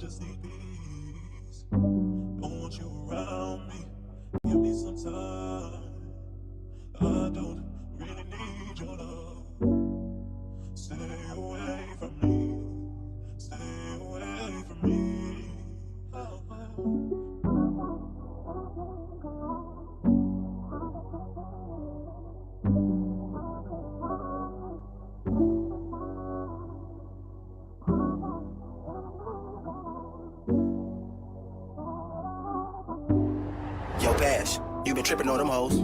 just need peace. Don't want you around me. Give me some time. I don't really need your love. Stay away from me. Stay away from me. Oh, oh. Yo, Bash, you been tripping on them hoes.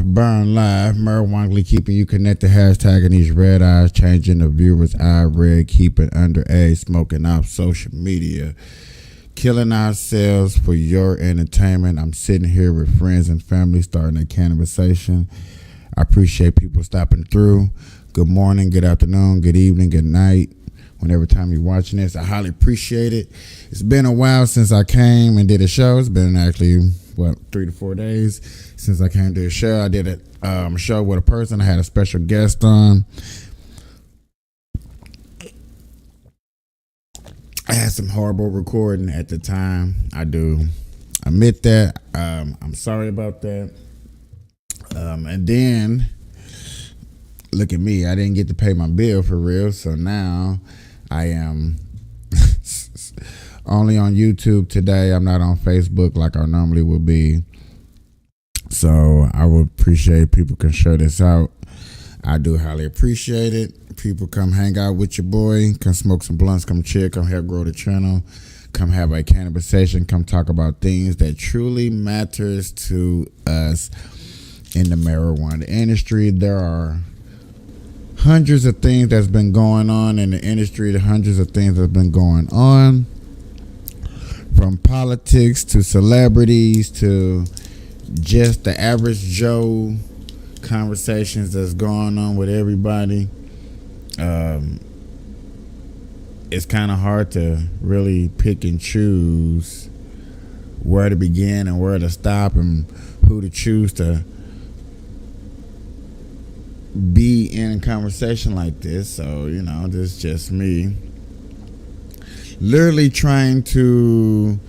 Burn live. Murray Wongley keeping you connected. Hashtagging these red eyes, changing the viewers' eye red, keeping underage, smoking off social media, killing ourselves for your entertainment. I'm sitting here with friends and family starting a conversation. I appreciate people stopping through. Good morning, good afternoon, good evening, good night. Whenever time you're watching this, I highly appreciate it. It's been a while since I came and did a show. It's been actually 3 to 4 days since I came to a show. I did a show with a person. I had a special guest on. I had some horrible recording at the time. I do admit that. I'm sorry about that. And then look at me. I didn't get to pay my bill for real. So now I am only on YouTube today. I'm not on Facebook like I normally would be. So I would appreciate people can share this out. I do highly appreciate it. People come hang out with your boy, come smoke some blunts, come chill, come help grow the channel, Come have a conversation. Come talk about things that truly matters to us in the marijuana industry. There are hundreds of things that's been going on in the industry. The hundreds of things that's been going on, from politics to celebrities to just the average Joe conversations that's going on with everybody. It's kind of hard to really pick and choose where to begin and where to stop and who to choose to be in a conversation like this. So, this is just me literally trying to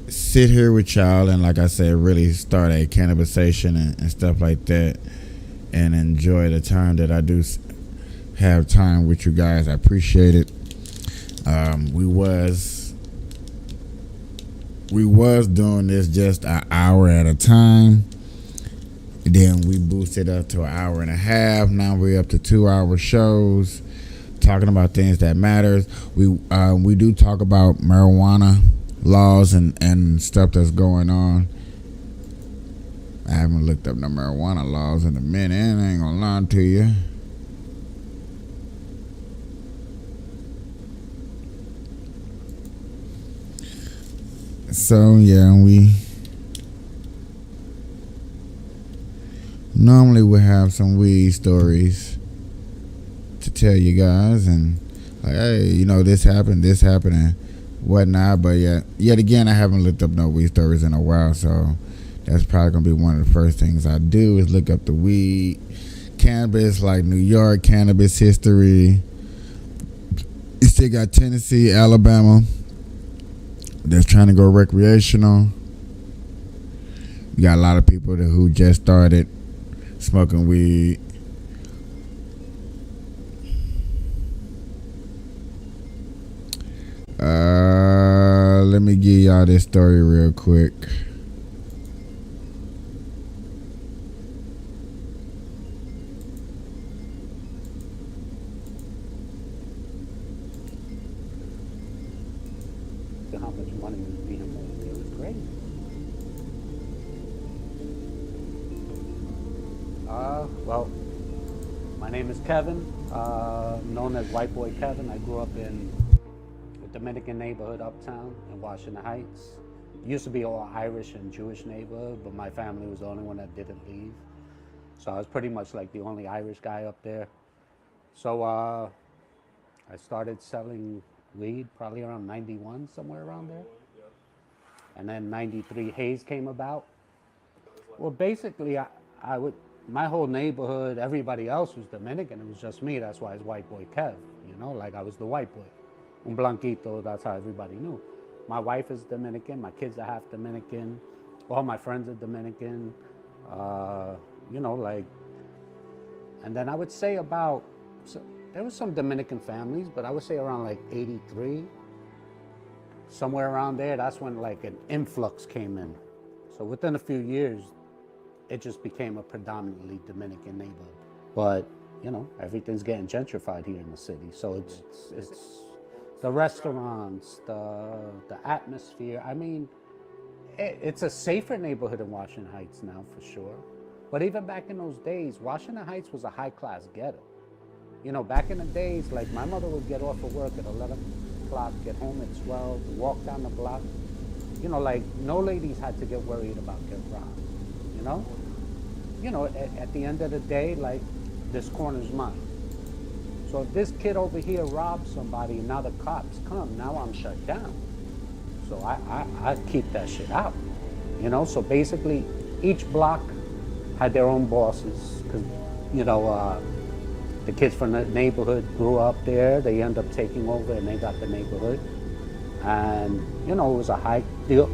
sit here with y'all and, like I said, really start a conversation and stuff like that, and enjoy the time that I do have time with you guys. I appreciate it. We was doing this just an hour at a time. Then we boosted up to an hour and a half. Now we're up to 2-hour shows talking about things that matters. We do talk about marijuana laws and stuff that's going on. I haven't looked up the marijuana laws in a minute. I ain't gonna lie to you. So yeah, we normally we have some weed stories to tell you guys, and like, hey, this happened, and whatnot. But yet again, I haven't looked up no weed stories in a while, so that's probably gonna be one of the first things I do is look up the weed, cannabis, like New York cannabis history. You still got Tennessee, Alabama that's trying to go recreational. You got a lot of people who just started smoking weed. Let me give y'all this story real quick. How much money was being made. It was great. Well, my name is Kevin, known as White Boy Kevin. I grew up in a Dominican neighborhood uptown in Washington Heights. It used to be all Irish and Jewish neighborhood, but my family was the only one that didn't leave. So I was pretty much like the only Irish guy up there. So I started selling weed probably around 91, somewhere around there. And then 93 Hayes came about. Well, basically, my whole neighborhood, everybody else was Dominican. It was just me. That's why it's White Boy Kev. Like I was the white boy. Un blanquito, that's how everybody knew. My wife is Dominican. My kids are half Dominican. All my friends are Dominican. And then I would say there was some Dominican families, but I would say around like 83, somewhere around there, that's when like an influx came in. So within a few years, it just became a predominantly Dominican neighborhood. But, everything's getting gentrified here in the city. So it's the restaurants, the atmosphere. I mean, it's a safer neighborhood in Washington Heights now, for sure. But even back in those days, Washington Heights was a high-class ghetto. Back in the days, like my mother would get off of work at 11 o'clock, get home at 12, walk down the block. Like no ladies had to get worried about getting robbed, at the end of the day, like this corner's mine. So if this kid over here robs somebody and now the cops come, now I'm shut down. So I keep that shit out, So basically, each block had their own bosses, because, the kids from the neighborhood grew up there. They end up taking over and they got the neighborhood. And, it was a high deal.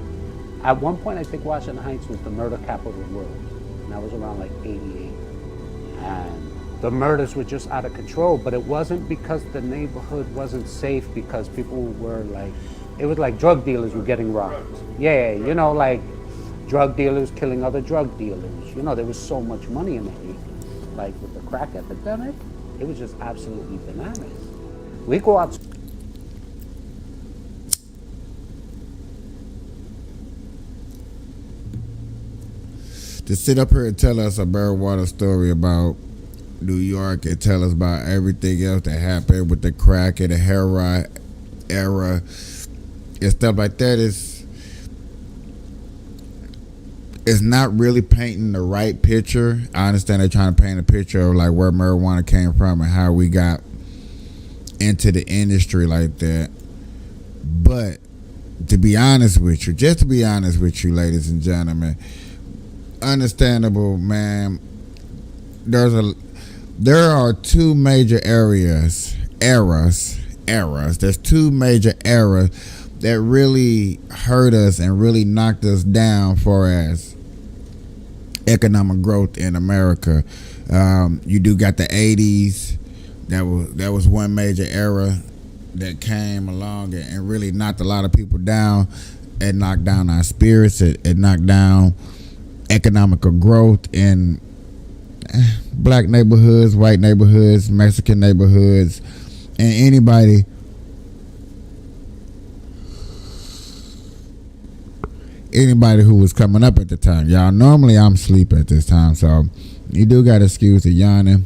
At one point, I think Washington Heights was the murder capital of the world. And that was around like 88. And the murders were just out of control, but it wasn't because the neighborhood wasn't safe, because people were like, it was like drug dealers were getting robbed. Yeah, like drug dealers killing other drug dealers. There was so much money in the 80s. Like with the crack epidemic, it was just absolutely bananas. We go out. to sit up here and tell us a marijuana story about New York and tell us about everything else that happened with the crack and the heroin era and stuff like that it's not really painting the right picture. I understand they're trying to paint a picture of like where marijuana came from and how we got into the industry like that. But to be honest with you, ladies and gentlemen, understandable, man. There are two major eras. There's two major eras that really hurt us and really knocked us down for as economic growth in America. You do got the 80s. That was one major era that came along and really knocked a lot of people down. It knocked down our spirits. It knocked down economical growth in black neighborhoods, white neighborhoods, Mexican neighborhoods, and anybody who was coming up at the time. Y'all, normally I'm asleep at this time, so you do got to excuse the yawning.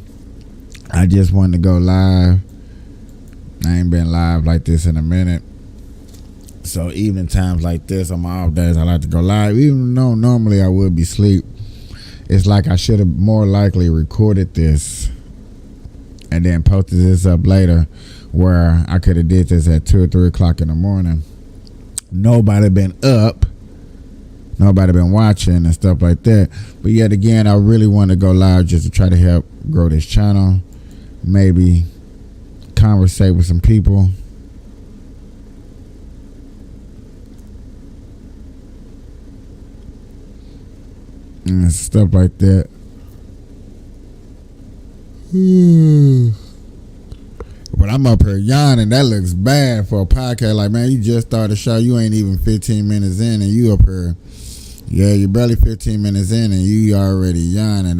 I just wanted to go live. I ain't been live like this in a minute. So evening times like this, on my off days, I like to go live. Even though normally I would be asleep, it's like I should have more likely recorded this and then posted this up later, where I could have did this at 2 or 3 o'clock in the morning. Nobody been up. Nobody been watching and stuff like that. But yet again, I really want to go live just to try to help grow this channel. Maybe conversate with some people. And stuff like that. But I'm up here yawning. That looks bad for a podcast. Like, man, you just started the show. You ain't even 15 minutes in and you up here. Yeah, you're barely 15 minutes in and you already yawning.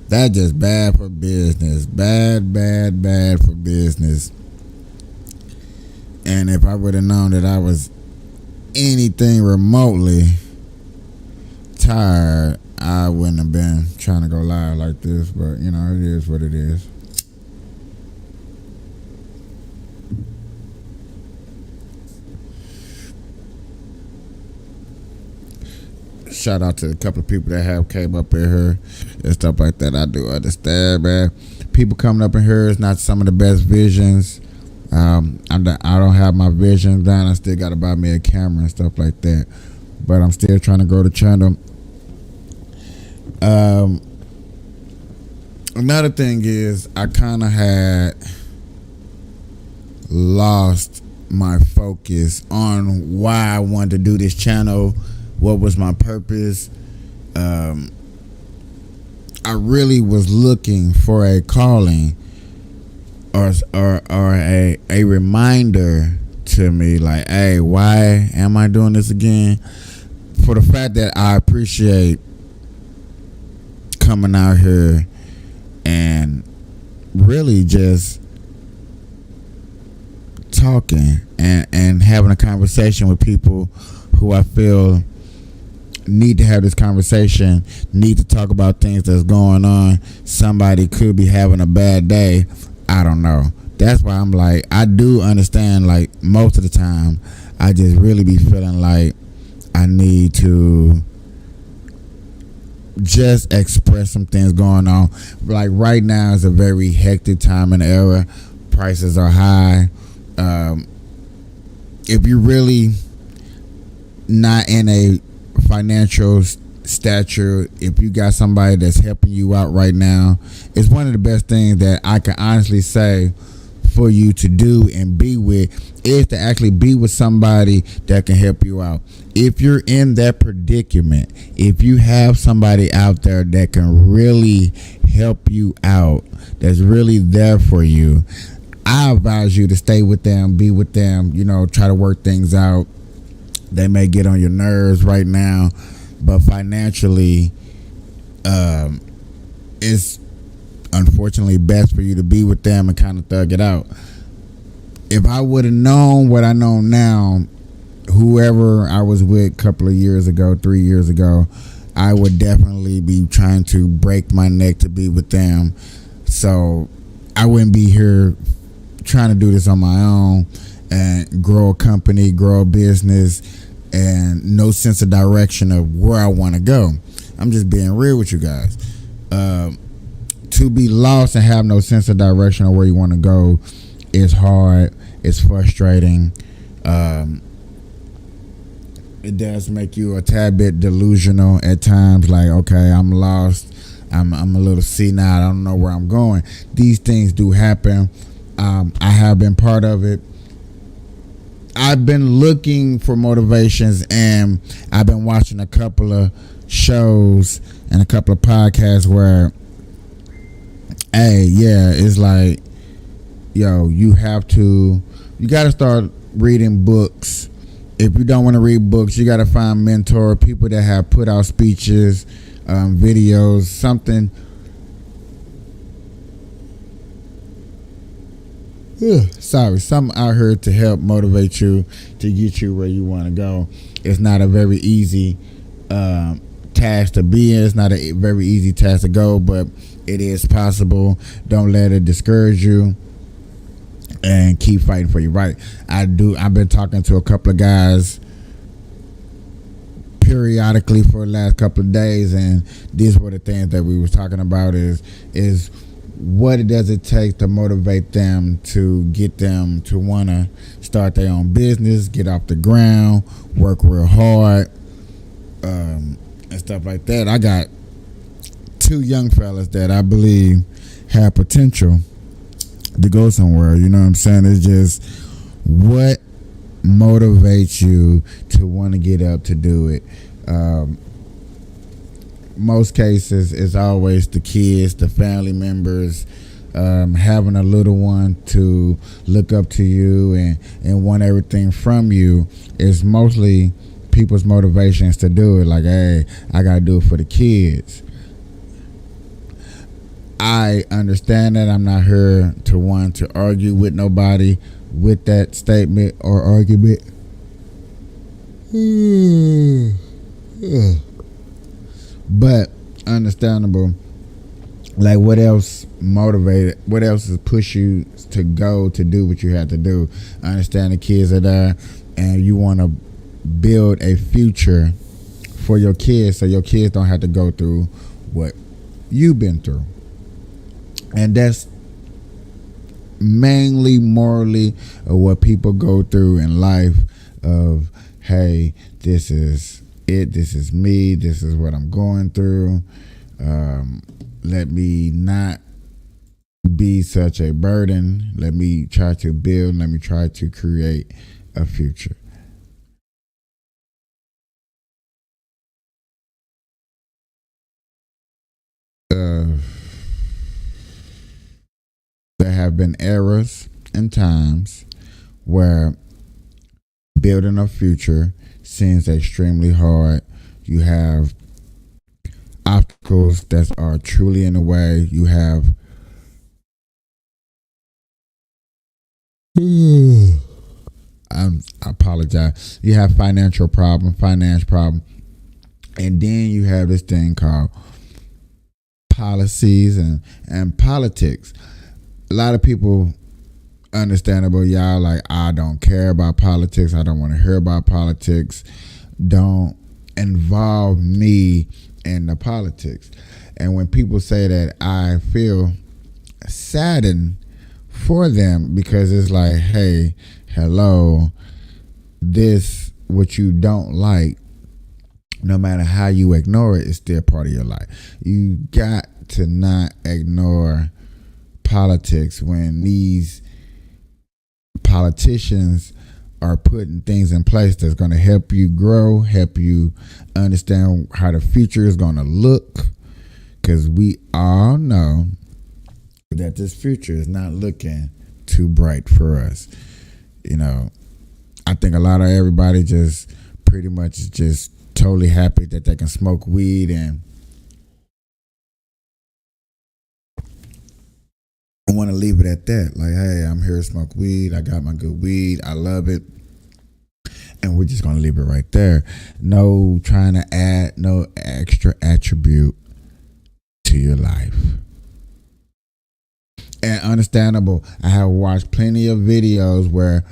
That just bad for business. Bad for business. And if I would have known that I was anything remotely tired, I wouldn't have been trying to go live like this. But, you know, it is what it is. Shout out to a couple of people that have came up in here and stuff like that. I do understand, man. People coming up in here is not some of the best visions. I don't have my visions down. I still got to buy me a camera and stuff like that. But I'm still trying to grow the channel. Another thing is I kind of had lost my focus on why I wanted to do this channel. What was my purpose? I really was looking for a calling or a reminder to me, like, hey, why am I doing this again? For the fact that I appreciate coming out here and really just talking and having a conversation with people who I feel need to have this conversation, need to talk about things that's going on. Somebody could be having a bad day. I don't know. That's why I'm like, I do understand, like, most of the time, I just really be feeling like I need to just express some things going on. Like, right now is a very hectic time in the era. Prices are high. If you're really not in a financial stature, if you got somebody that's helping you out right now, it's one of the best things that I can honestly say for you to do and be with is to actually be with somebody that can help you out. If you're in that predicament, if you have somebody out there that can really help you out, that's really there for you, I advise you to stay with them, be with them, you know, try to work things out. They may get on your nerves right now, but financially, it's unfortunately best for you to be with them and kind of thug it out. If I would have known what I know now, whoever I was with a couple of years ago, 3 years ago, I would definitely be trying to break my neck to be with them. So I wouldn't be here trying to do this on my own and grow a company, grow a business, and no sense of direction of where I want to go. I'm just being real with you guys. To be lost and have no sense of direction of where you want to go is hard. It's frustrating. It does make you a tad bit delusional at times. Like, okay, I'm lost. I'm a little senile. I don't know where I'm going. These things do happen. I have been part of it. I've been looking for motivations, and I've been watching a couple of shows and a couple of podcasts where, hey, yeah, it's like, yo, you got to start reading books. If you don't want to read books, you got to find mentor, people that have put out speeches, videos, something. Something out here to help motivate you to get you where you want to go. It's not a very easy task to be in. It's not a very easy task to go, but it is possible. Don't let it discourage you, and keep fighting for your right. I've been talking to a couple of guys periodically for the last couple of days, and these were the things that we were talking about is what does it take to motivate them, to get them to want to start their own business, get off the ground, work real hard, and stuff like that. I got 2 young fellas that I believe have potential to go somewhere. You know what I'm saying? It's just what motivates you to want to get up to do it. Most cases, it's always the kids, the family members, having a little one to look up to you and want everything from you. Is mostly people's motivations to do it. Like, hey, I gotta do it for the kids. I understand that. I'm not here to want to argue with nobody with that statement or argument. But understandable. Like, what else motivated? What else is push you to go to do what you have to do? I understand the kids are there, and you want to build a future for your kids, so your kids don't have to go through what you've been through. And that's mainly morally what people go through in life of, hey, this is it, this is me, this is what I'm going through. Let me not be such a burden. Let me try to build, let me try to create a future. There have been eras and times where building a future seems extremely hard. You have obstacles that are truly in the way. You have I apologize. You have finance problem, and then you have this thing called policies and politics. A lot of people, understandable, y'all like, I don't care about politics. I don't want to hear about politics. Don't involve me in the politics. And when people say that, I feel saddened for them, because it's like, hey, hello, this, what you don't like, no matter how you ignore it, it's still part of your life. You got to not ignore politics when these politicians are putting things in place that's going to help you grow, help you understand how the future is going to look, because we all know that this future is not looking too bright for us. You know, I think a lot of everybody just pretty much is just totally happy that they can smoke weed and want to leave it at that. Like, hey, I'm here to smoke weed. I got my good weed. I love it. And we're just going to leave it right there. No trying to add no extra attribute to your life. And understandable, I have watched plenty of videos where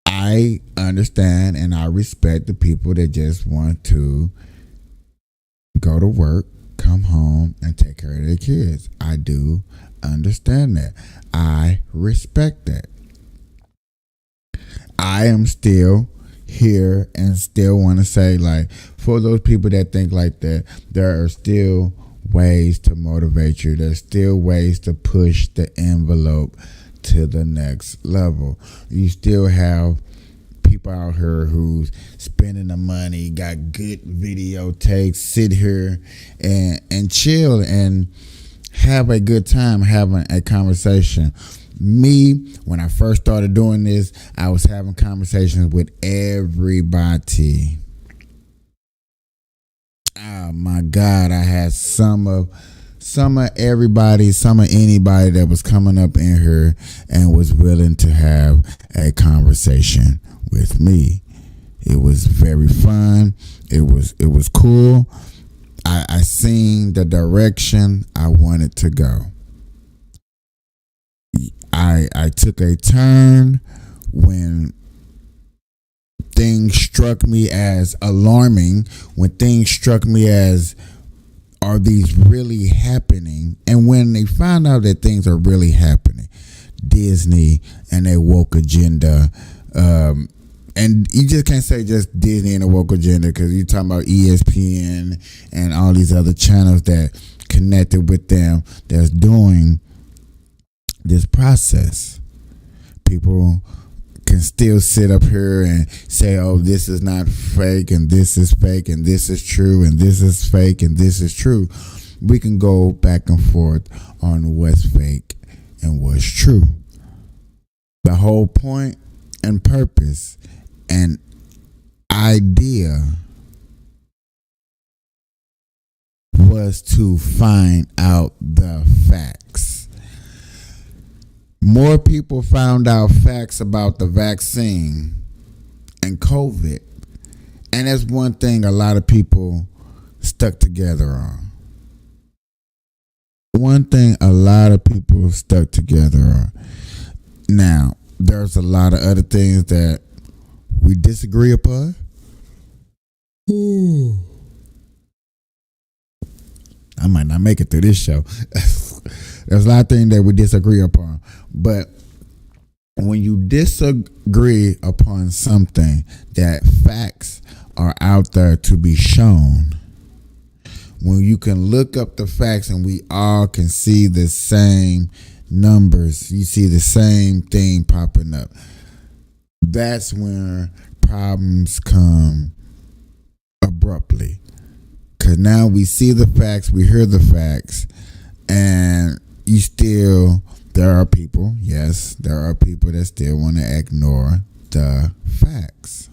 I understand and I respect the people that just want to go to work, come home, and take care of their kids. I do understand that. I respect that. I am still here and still want to say, like, for those people that think like that, there are still ways to motivate you. There's still ways to push the envelope to the next level. You still have people out here who's spending the money, got good videotapes, sit here and chill and have a good time having a conversation. Me, when I first started doing this, I was having conversations with everybody. Oh my God, I had some of everybody, some of anybody that was coming up in here and was willing to have a conversation with me. It was very fun. It was cool. I seen the direction I wanted to go. I took a turn when things struck me as alarming, when things struck me as, are these really happening? And when they find out that things are really happening, Disney and their woke agenda, and you just can't say just Disney and the woke agenda, because you're talking about ESPN and all these other channels that connected with them that's doing this process. People can still sit up here and say, oh, this is not fake and this is fake and this is true and this is fake and this is true. We can go back and forth on what's fake and what's true. The whole point and purpose and idea was to find out the facts. More people found out facts about the vaccine and COVID. And that's one thing a lot of people stuck together on. One thing a lot of people stuck together on. Now, there's a lot of other things that we disagree upon. I might not make it through this show. There's a lot of things that we disagree upon. But when you disagree upon something, that facts are out there to be shown. When you can look up the facts and we all can see the same numbers, you see the same thing popping up, that's when problems come abruptly. Because now we see the facts, we hear the facts, and there are people, yes, there are people that still want to ignore the facts.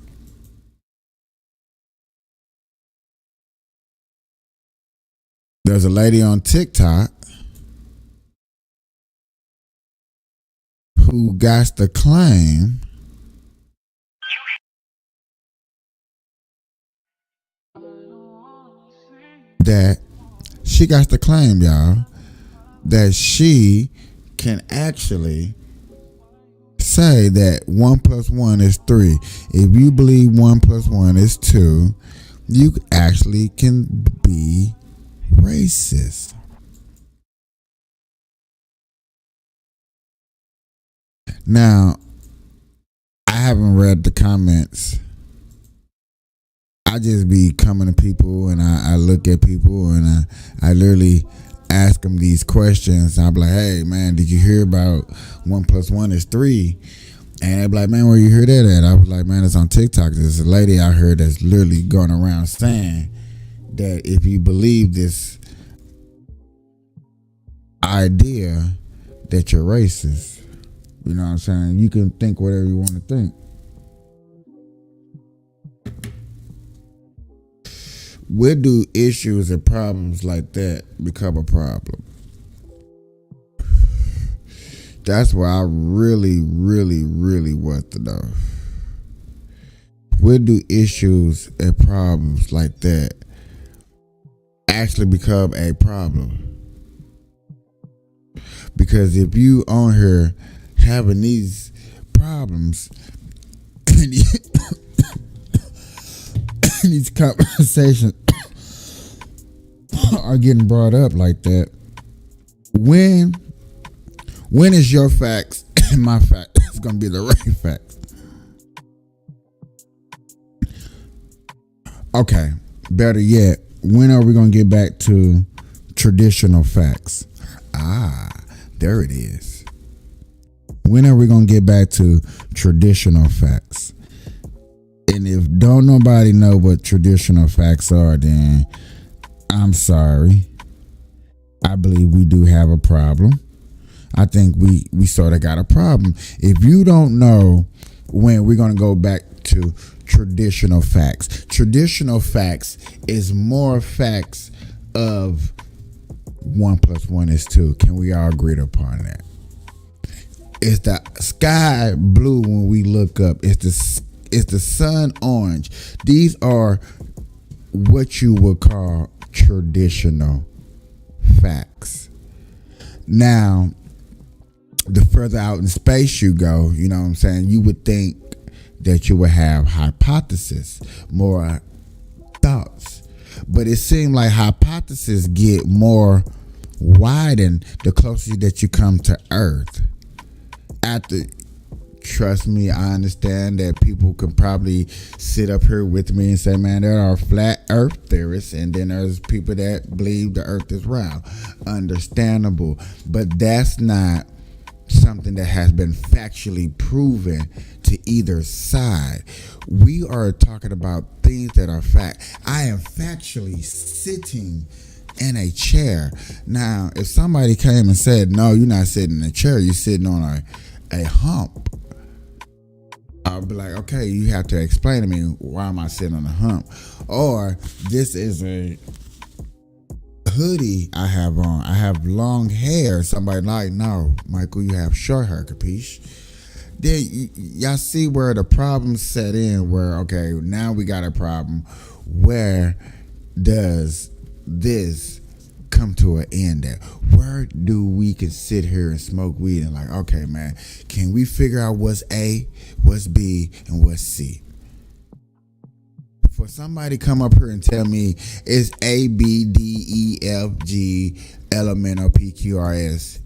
There's a lady on TikTok who got to claim that she got to claim, y'all, that she can actually say that 1 + 1 is 3. If you believe 1 + 1 is 2, you actually can be racist. Now, I haven't read the comments. I just be coming to people and I look at people and I literally ask them these questions. I'll be like, hey man, did you hear about 1 + 1 is 3? And they'll be like, man, where you hear that at? I was like, man, it's on TikTok. There's a lady out here that's literally going around saying that if you believe this idea that you're racist, you know what I'm saying? You can think whatever you want to think. Where do issues and problems like that become a problem? That's what I really, really, really want to know. Where do issues and problems like that actually become a problem? Because if you on here having these problems and these conversations are getting brought up like that, when is your facts and my facts gonna be the right facts? Okay, better yet, when are we gonna get back to traditional facts? There it is. When are we gonna get back to traditional facts? And if don't nobody know what traditional facts are, then I'm sorry. I believe we do have a problem. I think we sort of got a problem. If you don't know when we're gonna go back to traditional facts is more facts of 1 + 1 is 2. Can we all agree upon that? It's the sky blue when we look up. It's the sun orange. These are what you would call traditional facts. Now, the further out in space you go, you know what I'm saying, you would think that you would have hypotheses, more thoughts. But it seemed like hypotheses get more widened the closer that you come to Earth. Trust me, I understand that people could probably sit up here with me and say, man, there are flat Earth theorists, and then there's people that believe the Earth is round. Understandable. But that's not something that has been factually proven to either side. We are talking about things that are fact. I am factually sitting in a chair. Now, if somebody came and said, no, you're not sitting in a chair, you're sitting on a hump, I'll be like, okay, you have to explain to me, why am I sitting on a hump? Or this is a hoodie I have on. I have long hair. Somebody like, no, Michael, you have short hair, capiche? Then y'all see where the problem set in, where, okay, now we got a problem. Where does this come to an end at? Where do we can sit here and smoke weed and like, okay, man, can we figure out what's A, what's B, and what's C? For somebody come up here and tell me it's A, B, D, E, F, G, L, M, N, O, P, Q, R, S.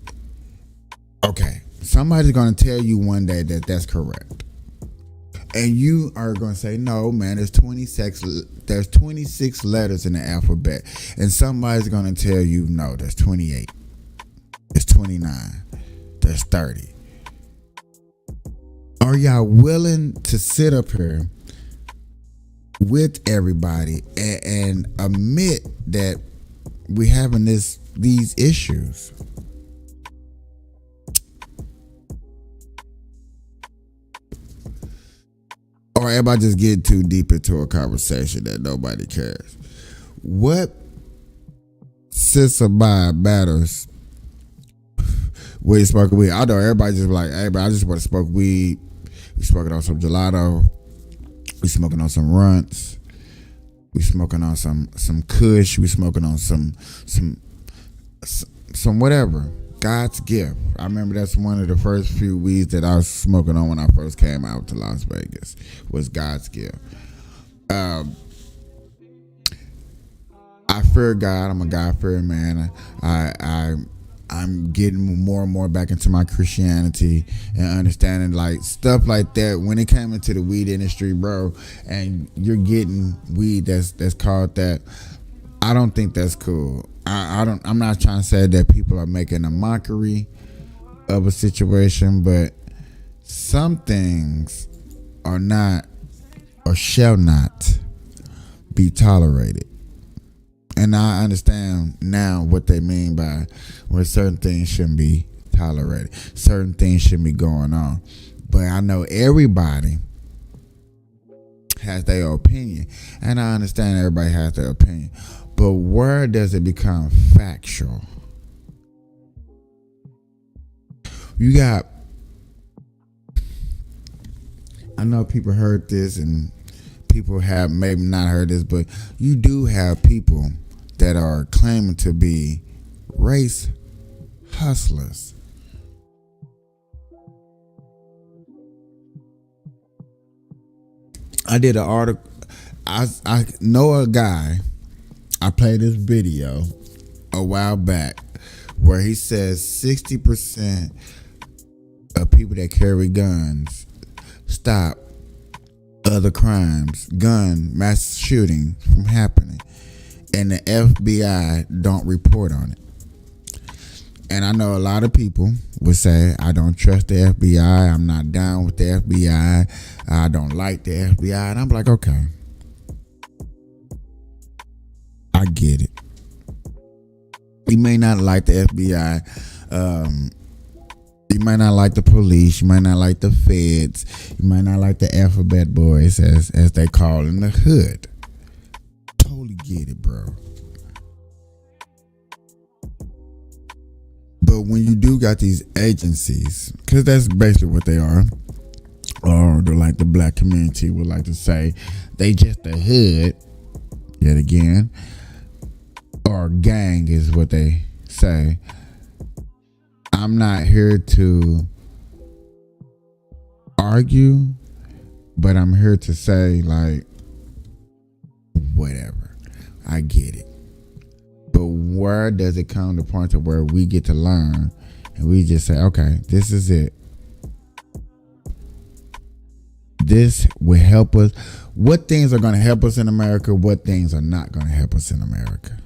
Okay, somebody's going to tell you one day that that's correct. And you are going to say, no, man, there's 26 letters in the alphabet. And somebody's going to tell you, no, there's 28. It's 29. There's 30. Are y'all willing to sit up here with everybody and admit that we having these issues? Or everybody just get too deep into a conversation that nobody cares? What sits about matters when you smoke weed? I know everybody just be like, hey, but I just want to smoke weed. We smoking on some gelato. We smoking on some runts. We smoking on some kush. We smoking on some whatever. God's gift. I remember that's one of the first few weeds that I was smoking on when I first came out to Las Vegas, was God's gift. I fear God. I'm a God-fearing man. I'm getting more and more back into my Christianity and understanding like stuff like that. When it came into the weed industry, bro, and you're getting weed that's called that, I don't think that's cool. I'm not trying to say that people are making a mockery of a situation, but some things are not or shall not be tolerated. And I understand now what they mean by where certain things shouldn't be tolerated. Certain things shouldn't be going on. But I know everybody has their opinion. And I understand everybody has their opinion. But where does it become factual? I know people heard this and people have maybe not heard this, but you do have people that are claiming to be race hustlers. I did an article. I know a guy. I played this video a while back where he says 60% of people that carry guns stop other crimes, mass shooting from happening, and the FBI don't report on it. And I know a lot of people would say, I don't trust the FBI. I'm not down with the FBI. I don't like the FBI. And I'm like, okay. I get it. You may not like the FBI. You might not like the police. You might not like the feds. You might not like the alphabet boys, as they call in the hood. Totally get it, bro. But when you do got these agencies, because that's basically what they are, or like the black community would like to say, they just a hood, yet again, or gang is what they say. I'm not here to argue, but I'm here to say, like, whatever. I get it. But where does it come to the point to where we get to learn and we just say, okay, this is it. This will help us. What things are going to help us in America? What things are not going to help us in America?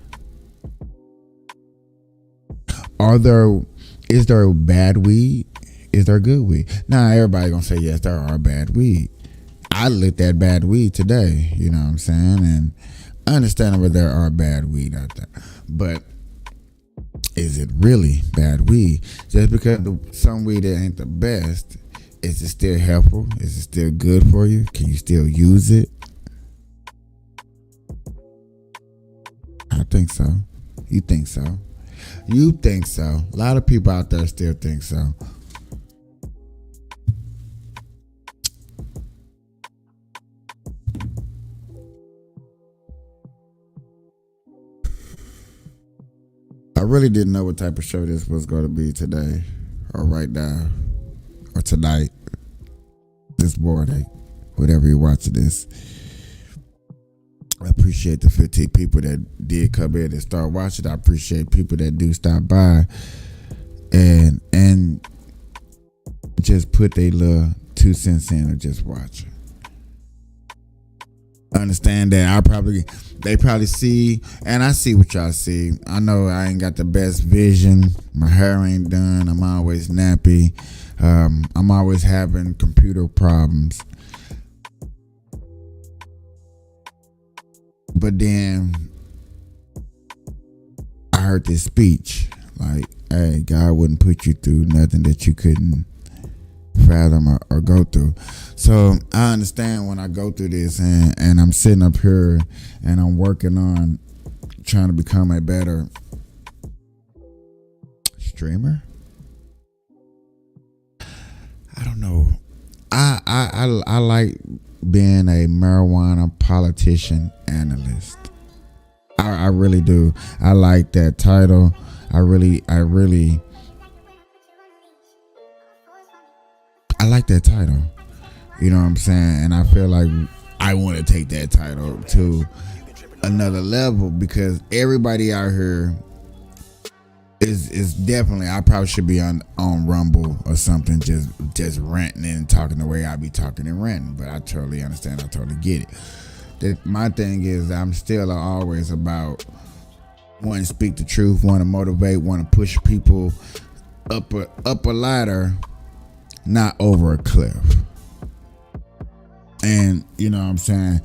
Is there bad weed? Is there good weed? Now, everybody going to say, yes, there are bad weed. I looked at bad weed today, you know what I'm saying? And understandable there are bad weed out there. But is it really bad weed? Just because some weed that ain't the best, is it still helpful? Is it still good for you? Can you still use it? I think so. You think so? You think so. A lot of people out there still think so. I really didn't know what type of show this was going to be today, or right now, or tonight, this morning, whenever you're watching this. I appreciate the 15 people that did come in and start watching. I appreciate people that do stop by and just put their little 2 cents in and just watch. Understand that they probably see, and I see what y'all see. I know I ain't got the best vision. My hair ain't done. I'm always nappy. I'm always having computer problems. But then I heard this speech like, hey, God wouldn't put you through nothing that you couldn't fathom or go through. So I understand when I go through this and I'm sitting up here and I'm working on trying to become a better streamer. I don't know. I like being a marijuana politician analyst. I really do. I like that title. I like that title. You know what I'm saying? And I feel like I want to take that title to another level because everybody out here is definitely, I probably should be on Rumble or something, just ranting and talking the way I be talking and ranting. But I totally understand. I totally get it. My thing is I'm still always about wanting to speak the truth, want to motivate, want to push people up a ladder, not over a cliff. And you know what I'm saying?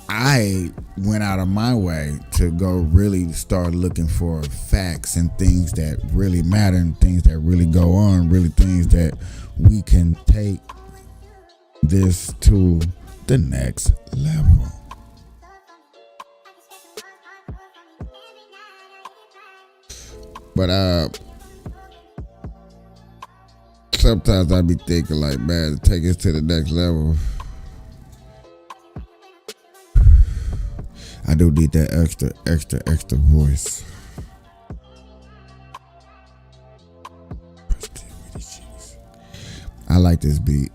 I went out of my way to go really start looking for facts and things that really matter and things that really go on, really things that we can take this to the next level. But sometimes I be thinking like, man, to take us to the next level, I do need that extra voice. I like this beat.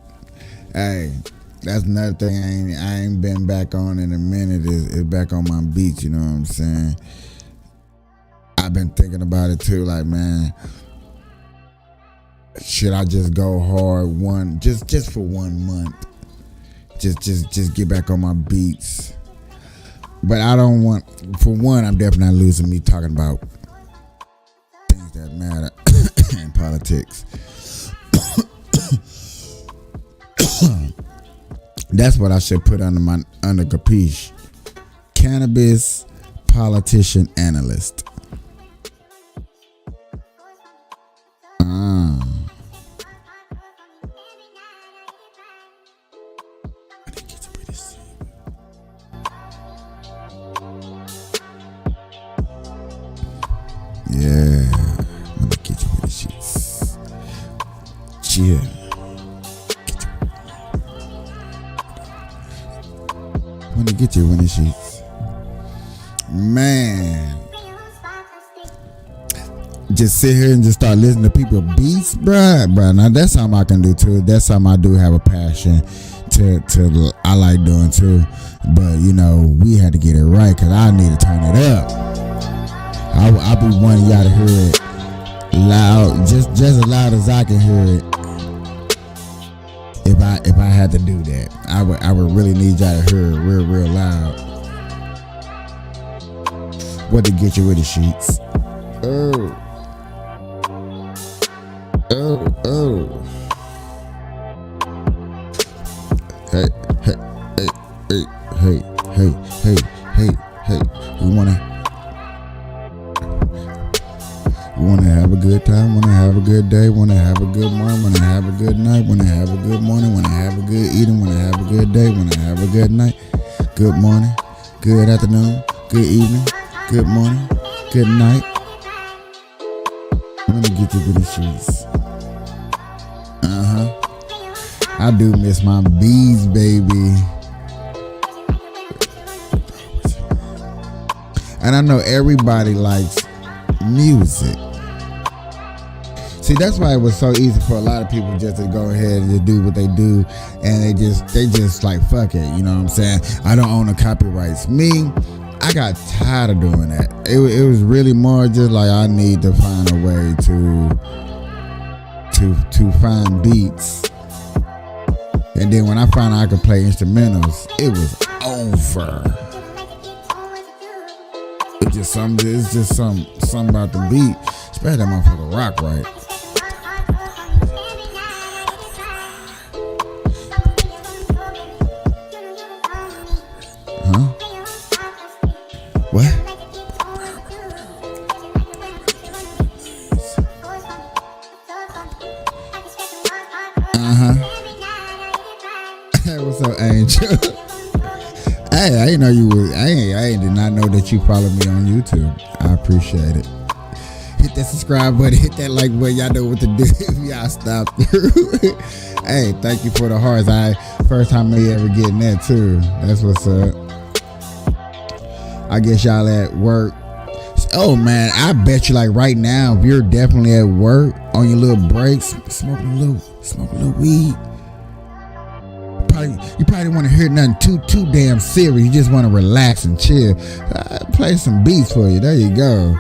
Hey, that's another thing I ain't been back on in a minute is back on my beats, you know what I'm saying? I've been thinking about it too, like, man, should I just go hard just for 1 month? Just get back on my beats. But I don't want, for one, I'm definitely not losing me talking about things that matter in politics. That's what I should put under capiche. Cannabis politician analyst. Yeah, let me get you with the sheets. Chill. When to get you with the sheets. Man. Just sit here and just start listening to people beats, bruh. Now that's something I can do too. That's something I do have a passion to I like doing too. But you know, we had to get it right because I need to turn it up. I'll be wanting y'all to hear it loud, just as loud as I can hear it. If I had to do that, I would really need y'all to hear it real loud. What to get you with the sheets? Oh. Hey. You wanna have a good time, wanna have a good day, wanna have a good morning, wanna have a good night, wanna have a good morning, wanna have a good eating, wanna have a good day, wanna have a good night, good morning, good afternoon, good evening, good morning, good night. I'm gonna get you with the sheets. I do miss my bees, baby. And I know everybody likes music. See, that's why it was so easy for a lot of people just to go ahead and just do what they do, and they just like, fuck it, you know what I'm saying? I don't own the copyrights. Me, I got tired of doing that. It was really more just like I need to find a way to find beats. And then when I found out I could play instrumentals, it was over. It's just something about the beat, especially that motherfucker rock right. Huh? What? What's up, Angel? Hey, I didn't know you were. I did not know that you followed me on YouTube. I appreciate it. Hit that subscribe button, hit that like button. Y'all know what to do if y'all stop through. Hey, thank you for the hearts. First time me ever getting that too. That's what's up. I guess y'all at work. Oh man, I bet you like right now, if you're definitely at work on your little breaks, smoking a little weed. You probably want to hear nothing too damn serious. You just want to relax and chill. Play some beats for you. There you go.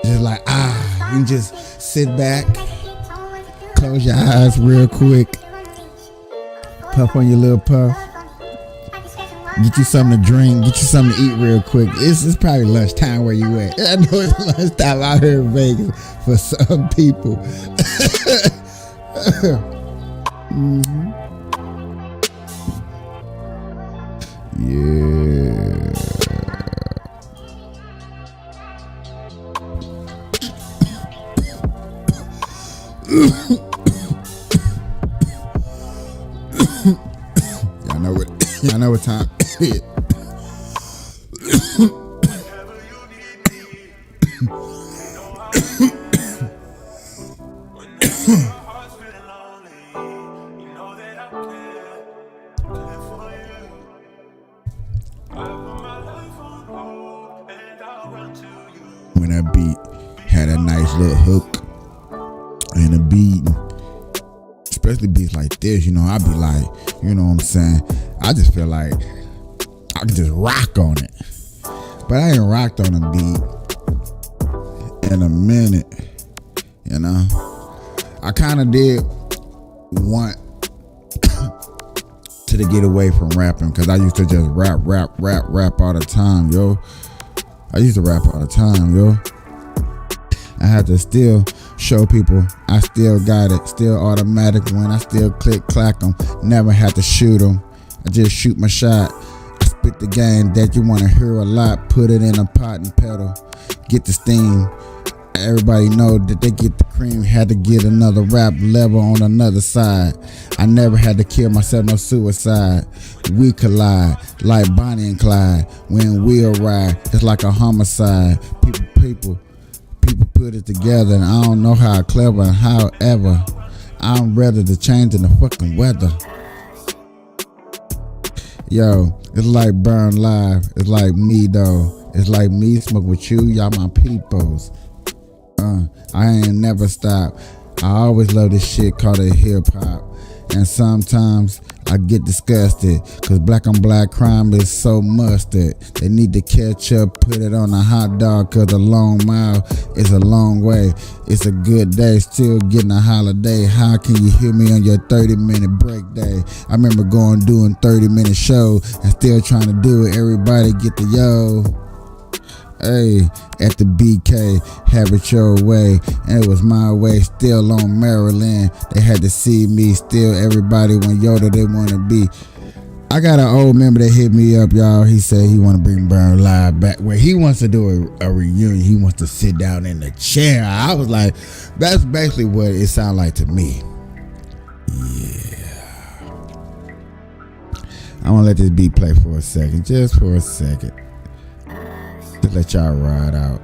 Just like you just sit back, close your eyes real quick, puff on your little puff, get you something to drink, get you something to eat real quick. It's probably lunchtime where you at. I know it's lunchtime out here in Vegas for some people. Mm-hmm. Yeah. Y'all know what time it is. little hook and a beat, especially beats like this, I be like, you know what I'm saying? I just feel like I can just rock on it. But I ain't rocked on a beat in a minute, I kind of did want to get away from rapping because I used to just rap all the time, yo. I used to rap all the time, yo. I had to still show people I still got it, still automatic when I still click clack them. Never had to shoot them. I just shoot my shot. I spit the game that you want to hear a lot. Put it in a pot and pedal. Get the steam. Everybody know that they get the cream. Had to get another rap level on another side. I never had to kill myself, no suicide. We collide like Bonnie and Clyde. When we arrive, it's like a homicide. People put it together, and I don't know how clever and however. I'm ready to change in the fucking weather. Yo, it's like Burn Live. It's like me though. It's like me smoke with you, y'all my peoples. I ain't never stop. I always love this shit called a hip hop. And sometimes I get disgusted, cause black on black crime is so mustard. They need to catch up, put it on a hot dog, cause a long mile is a long way. It's a good day, still getting a holiday. How can you hear me on your 30-minute break day? I remember doing 30-minute show and still trying to do it. Everybody get the yo. Hey, at the BK, have it your way, and it was my way. Still on Maryland, they had to see me. Still, everybody when Yoda they want to be. I got an old member that hit me up, y'all. He said he want to bring Burn Live back. Where he wants to do a reunion. He wants to sit down in the chair. I was like, that's basically what it sounded like to me. Yeah. I'm gonna let this beat play for a second, just for a second. To let y'all ride out.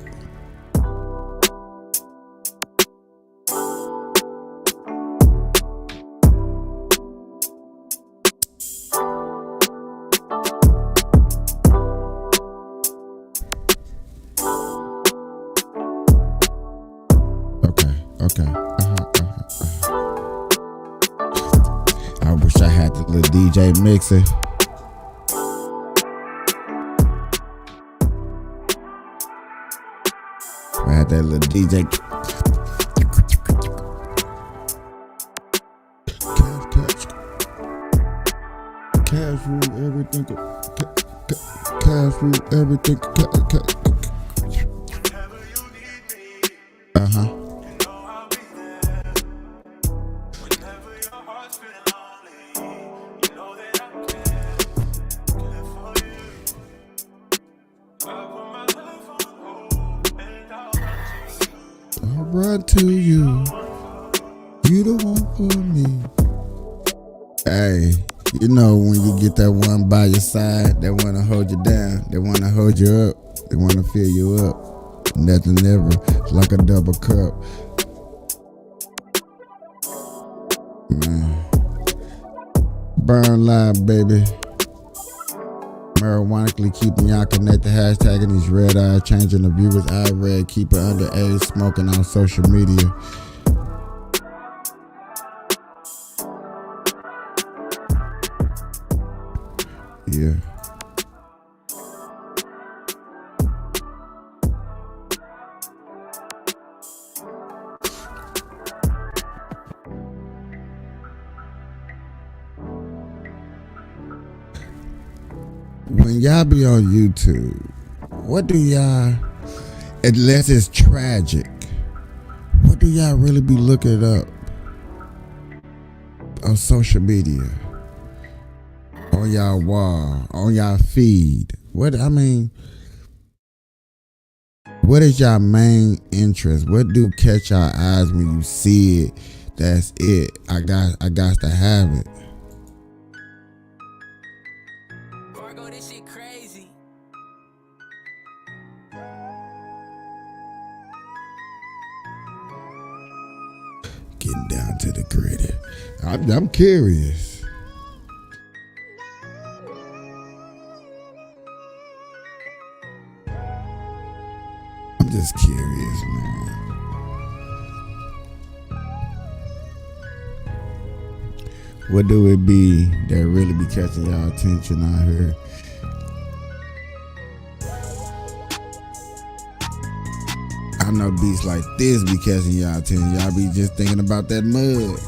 Okay. I wish I had the little DJ mixer. I had that little DJ. Cash rule everything. Cash rule everything. I'll run to you. You the one for me. Hey, you know when you get that one by your side, they want to hold you down. They want to hold you up. They want to fill you up. Nothing ever like a double cup. Man. Burn Live, baby. Marijuanically keeping y'all connected, hashtagging these red eyes, changing the viewers I red, keep it underage, smoking on social media. Yeah. When y'all be on YouTube, what do y'all, unless it's tragic, what do y'all really be looking up on social media? On y'all wall, on y'all feed? What is y'all main interest? What do catch y'all eyes when you see it? That's it. I got to have it. This shit crazy. Getting down to the gritty. I'm curious. I'm just curious, man. What do it be that really be catching y'all attention out here? I know beats like this be catching y'all attention. Y'all be just thinking about that mud.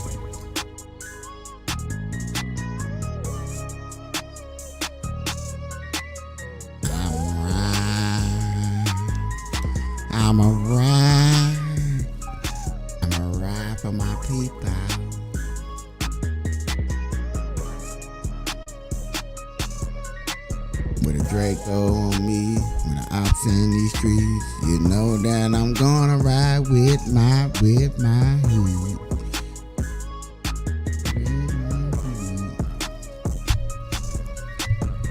I'ma ride for my people. With a Draco on me, when the ops in these streets, you know that I'm gonna ride with my heat.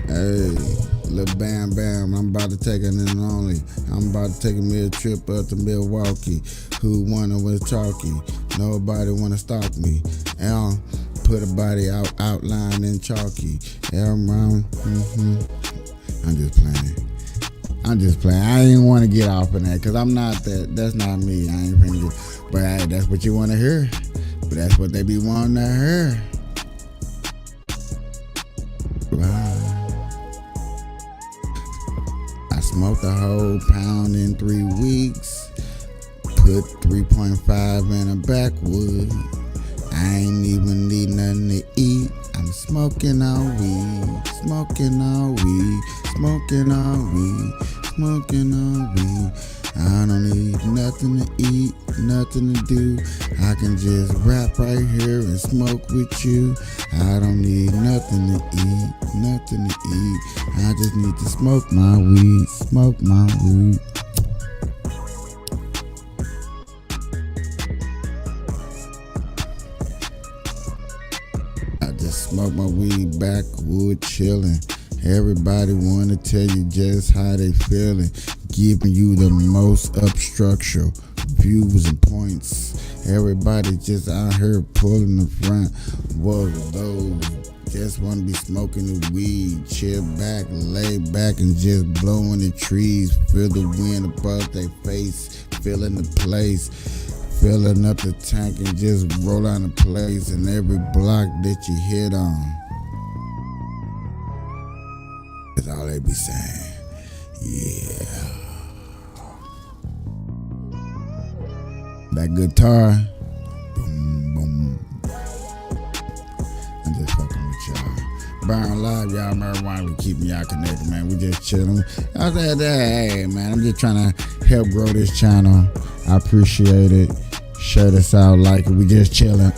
Hey, little Bam Bam, I'm about to take it in only. I'm about to take me a trip up to Milwaukee. Who wanna was chalky? Nobody wanna stalk me. And put a body outline in chalky. I'm just playing. I ain't want to get off of that because I'm not that. That's not me. I ain't finna get. But hey, that's what you want to hear. But that's what they be wanting to hear. I smoked a whole pound in 3 weeks. Put 3.5 in a backwood. I ain't even need nothing to eat. I'm smoking on weed, smoking on weed, smoking on weed, smoking on weed. I don't need nothing to eat, nothing to do. I can just rap right here and smoke with you. I don't need nothing to eat, nothing to eat. I just need to smoke my weed, smoke my weed. Smoke my weed backwood chillin'. Everybody wanna tell you just how they feelin'. Giving you the most obstruction, views and points. Everybody just out here pulling the front. Whoa, those just wanna be smoking the weed. Chill back, lay back and just blowing the trees. Feel the wind above their face, feeling the place. Filling up the tank and just roll out of place in every block that you hit on. That's all they be saying. Yeah. That guitar. Boom, boom. I'm just fucking with y'all. Burn Live, y'all marijuana keeping y'all connected, man. We just chilling. I said, hey, man, I'm just trying to help grow this channel. I appreciate it. Share this out, like it. We just chilling.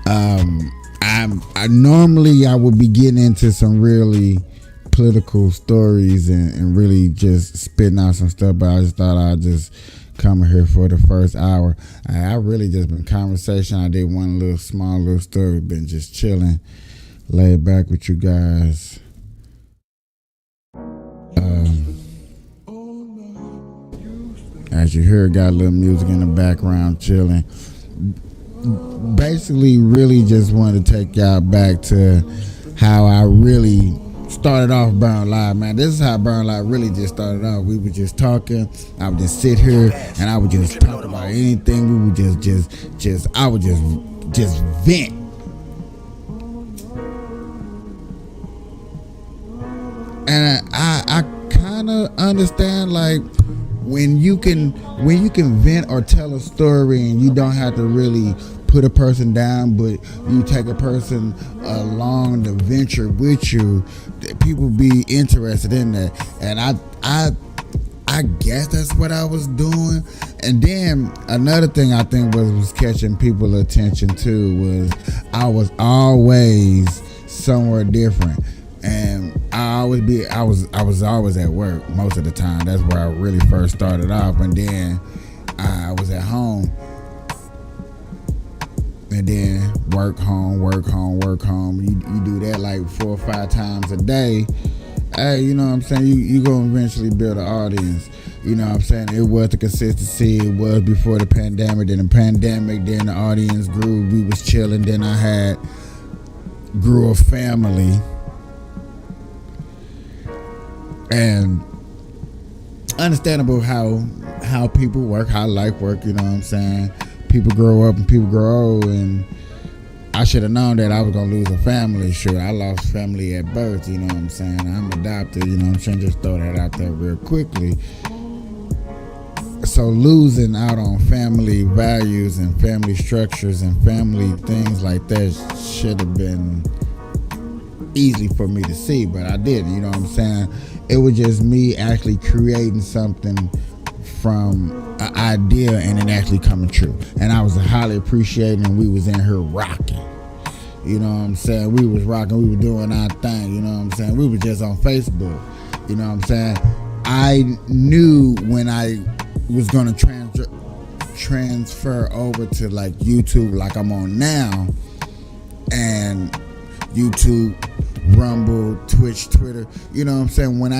I normally I would be getting into some really political stories and really just spitting out some stuff, but I just thought I'd just come here for the first hour. I really just been conversation. I did one little small little story, been just chilling, laid back with you guys. As you hear, got a little music in the background, chilling. Basically, really just wanted to take y'all back to how I really started off Burn Live, man. This is how Burn Live really just started off. We were just talking. I would just sit here and I would just talk about anything. We would I would just vent. And I kind of understand, like, when you can vent or tell a story and you don't have to really put a person down, but you take a person along the venture with you, people be interested in that. And I guess that's what I was doing. And then another thing I think was catching people's attention too was I was always somewhere different. And I was always at work most of the time. That's where I really first started off. And then I was at home. And then work home. You do that like 4 or 5 times a day. Hey, you know what I'm saying? You gonna eventually build an audience. You know what I'm saying? It was the consistency. It was before the pandemic. Then the pandemic, then the audience grew. We was chilling. Then I grew a family. And understandable how people work, how life work, you know what I'm saying? People grow up and people grow old, and I should have known that I was gonna lose a family. Sure, I lost family at birth, you know what I'm saying? I'm adopted, you know what I'm saying? Just throw that out there real quickly. So losing out on family values and family structures and family things like that should have been easy for me to see, but I didn't, you know what I'm saying? It was just me actually creating something from an idea and it actually coming true. And I was highly appreciating, and we was in here rocking. You know what I'm saying? We was rocking, we were doing our thing, you know what I'm saying? We were just on Facebook, you know what I'm saying? I knew when I was gonna transfer over to like YouTube like I'm on now, and YouTube, Rumble, Twitch, Twitter, you know what I'm saying? When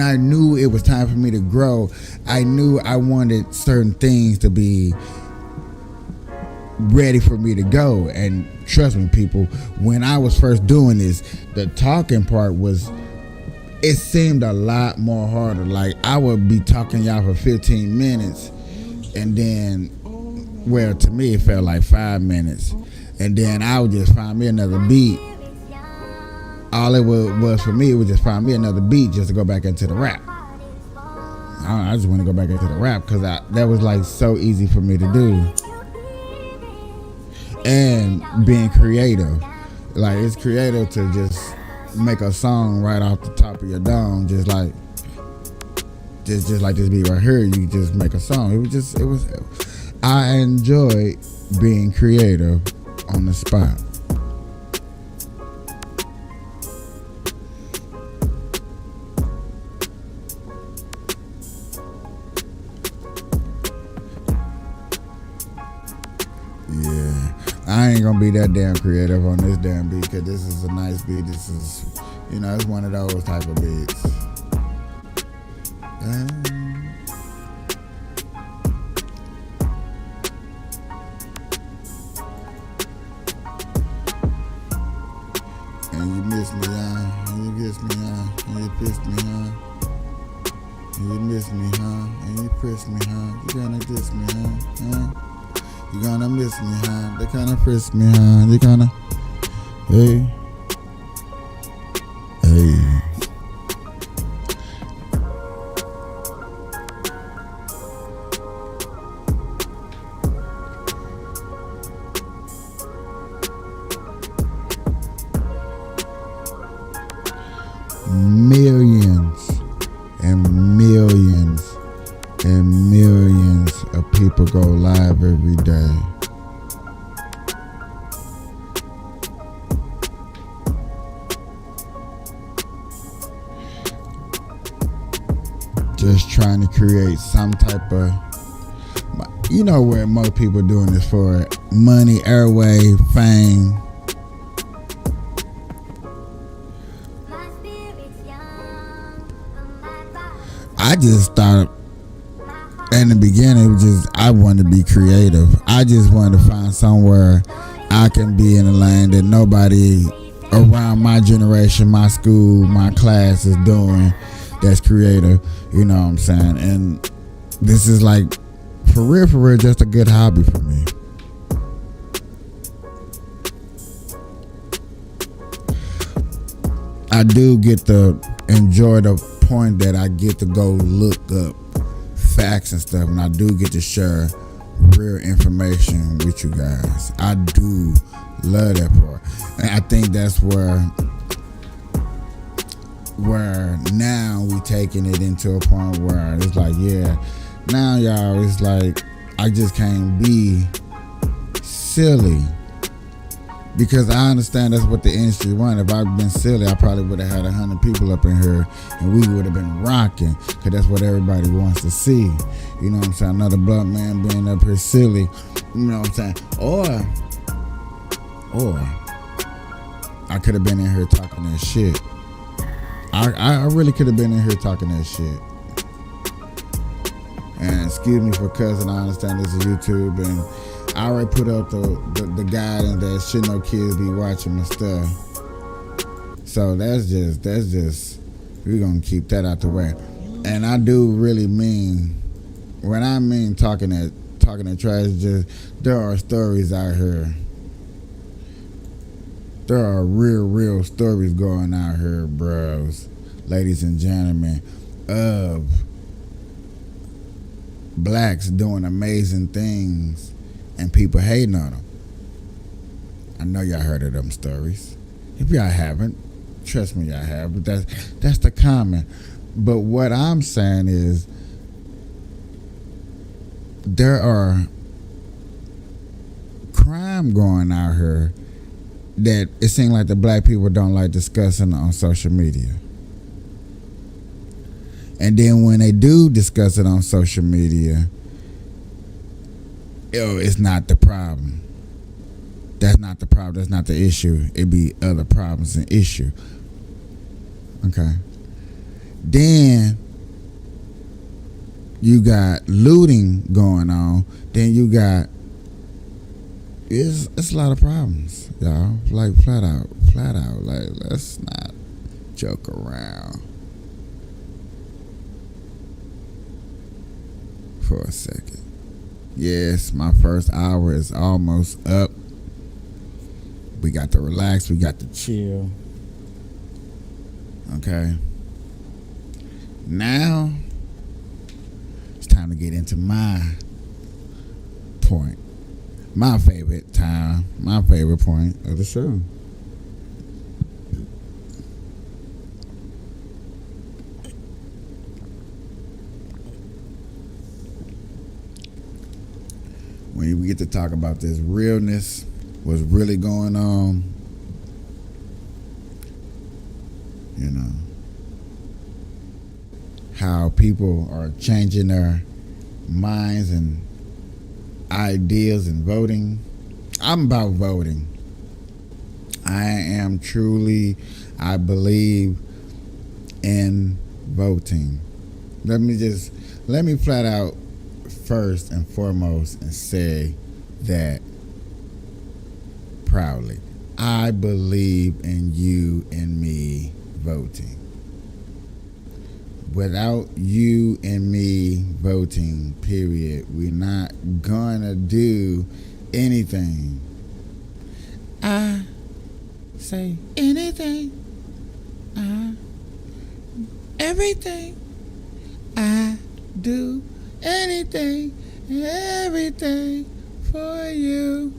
I knew it was time for me to grow, I knew I wanted certain things to be ready for me to go. And trust me, people, when I was first doing this, the talking part it seemed a lot more harder. Like I would be talking y'all for 15 minutes, and then, well, to me it felt like 5 minutes, and then I would just find me another beat. All it was for me, it was just find me another beat just to go back into the rap. I just want to go back into the rap because that was like so easy for me to do. And being creative, like it's creative to just make a song right off the top of your dome, just like this beat right here. You just make a song. It was. I enjoyed being creative on the spot. Yeah, I ain't gonna be that damn creative on this damn beat because this is a nice beat. This is, it's one of those type of beats. And you miss me, huh? And you kiss me, huh? And you piss me, huh? And you miss me, huh? And you press me, huh? You gonna diss me, huh? You gonna miss me, huh? They kinda frisk me, huh? They kinda, hey. Millions and millions and millions of people go live every day. Just trying to create some type of, where most people doing this for money, airway, fame. I just thought in the beginning, it was just, I wanted to be creative. I just wanted to find somewhere I can be in a lane that nobody around my generation, my school, my class is doing that's creative. You know what I'm saying? And this is like, for real, just a good hobby for me. I do get to enjoy the point that I get to go look up facts and stuff, and I do get to share real information with you guys. I do love that part, and I think that's where now we taking it into a point where it's like, yeah, now y'all, it's like I just can't be silly. Because I understand that's what the industry wanted. If I'd been silly, I probably would have had 100 people up in here and we would have been rocking, because that's what everybody wants to see. You know what I'm saying? Another black man being up here silly. You know what I'm saying? Or I could have been in here talking that shit. I really could have been in here talking that shit. And excuse me for cussing. I understand this is YouTube, and I already put up the guidance that shit no kids be watching my stuff. So that's just we're gonna keep that out the way. And I do really mean, when I mean talking that trash, just there are stories out here There are real stories going out here, bros, ladies and gentlemen, of blacks doing amazing things and people hating on them. I know y'all heard of them stories. If y'all haven't, trust me, y'all have. But that's the comment. But what I'm saying is, there are crime going out here that it seems like the black people don't like discussing on social media. And then when they do discuss it on social media, it's not the problem. That's not the problem. That's not the issue. It be other problems and issue. Okay. Then you got looting going on. Then you got it's a lot of problems, y'all. Like flat out. Like, let's not joke around for a second. Yes, my first hour is almost up. We got to relax. We got to chill. Okay. Now it's time to get into my point. My favorite point of the show. When we get to talk about this realness, what's really going on, you know, how people are changing their minds and ideas and voting. I'm about voting. I believe in voting. Let me flat out first and foremost and say that proudly. I believe in you and me voting. Without you and me voting, period, we're not gonna do anything. I say anything. Everything. I do anything, everything for you.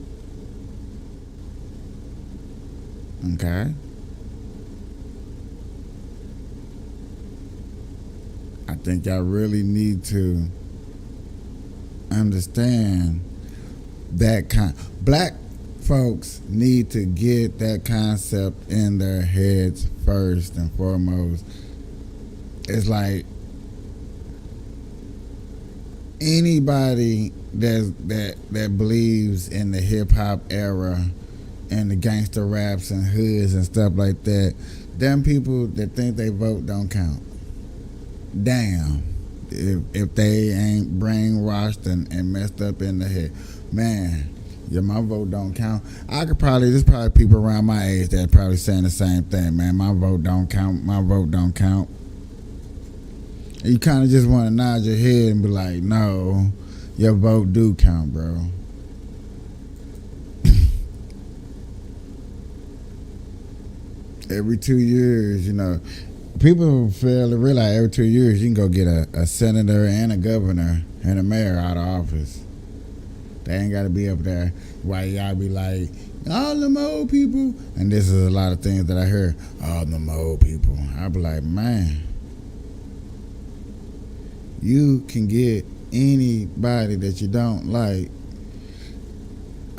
Okay? I think y'all really need to understand that black folks need to get that concept in their heads first and foremost. It's like anybody that believes in the hip hop era and the gangster raps and hoods and stuff like that, them people that think they vote don't count. Damn, if they ain't brainwashed and messed up in the head, man. Yeah, my vote don't count. There's probably people around my age that probably saying the same thing, man. My vote don't count. My vote don't count. And you kind of just want to nod your head and be like, no, your vote do count, bro. Every 2 years, you know, people fail to realize every 2 years you can go get a senator and a governor and a mayor out of office. They ain't got to be up there while y'all be like, all them old people. And this is a lot of things that I hear, all them old people. I be like, man, you can get anybody that you don't like,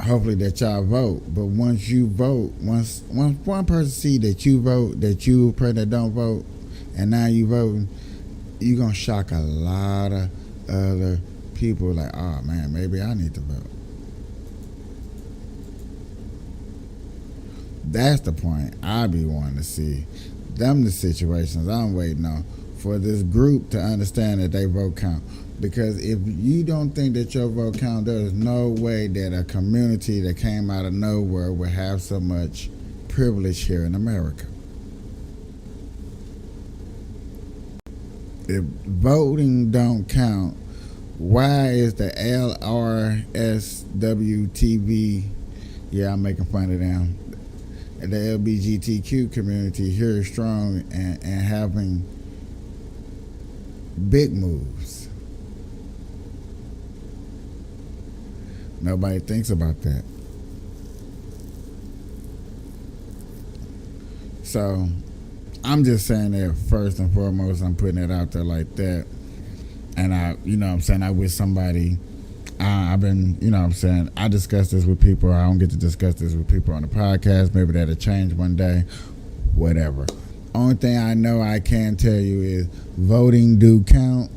hopefully that y'all vote. But once you vote, once one person see that you vote, that you person that don't vote, and now you voting, you gonna shock a lot of other people. Like, oh man, maybe I need to vote. That's the point I be wanting to see. Them the situations I'm waiting on for this group to understand that they vote count. Because if you don't think that your vote count, there is no way that a community that came out of nowhere would have so much privilege here in America. If voting don't count, why is the LRSW TV, yeah, I'm making fun of them, the LGBTQ community here is strong and having big moves. Nobody thinks about that. So I'm just saying that first and foremost, I'm putting it out there like that. And I wish somebody, I've been, I discuss this with people. I don't get to discuss this with people on the podcast. Maybe that'll change one day, whatever. Only thing I know I can tell you is voting do count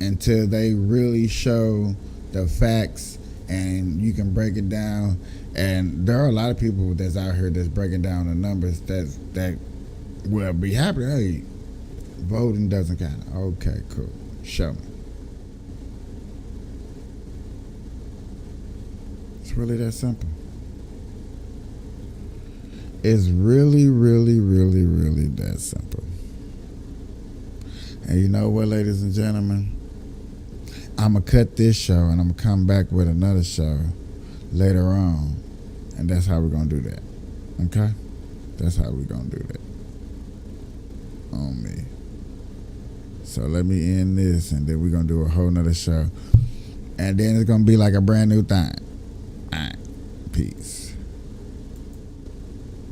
until they really show the facts and you can break it down. And there are a lot of people that's out here that's breaking down the numbers that will be happy. Hey, voting doesn't count. Okay, cool. Show me. It's really that simple. It's really, really, really, really that simple. And you know what, ladies and gentlemen? I'm going to cut this show and I'm going to come back with another show later on. And that's how we're going to do that. Okay? That's how we're going to do that. On me. So let me end this and then we're going to do a whole nother show. And then it's going to be like a brand new thing. All right. Peace.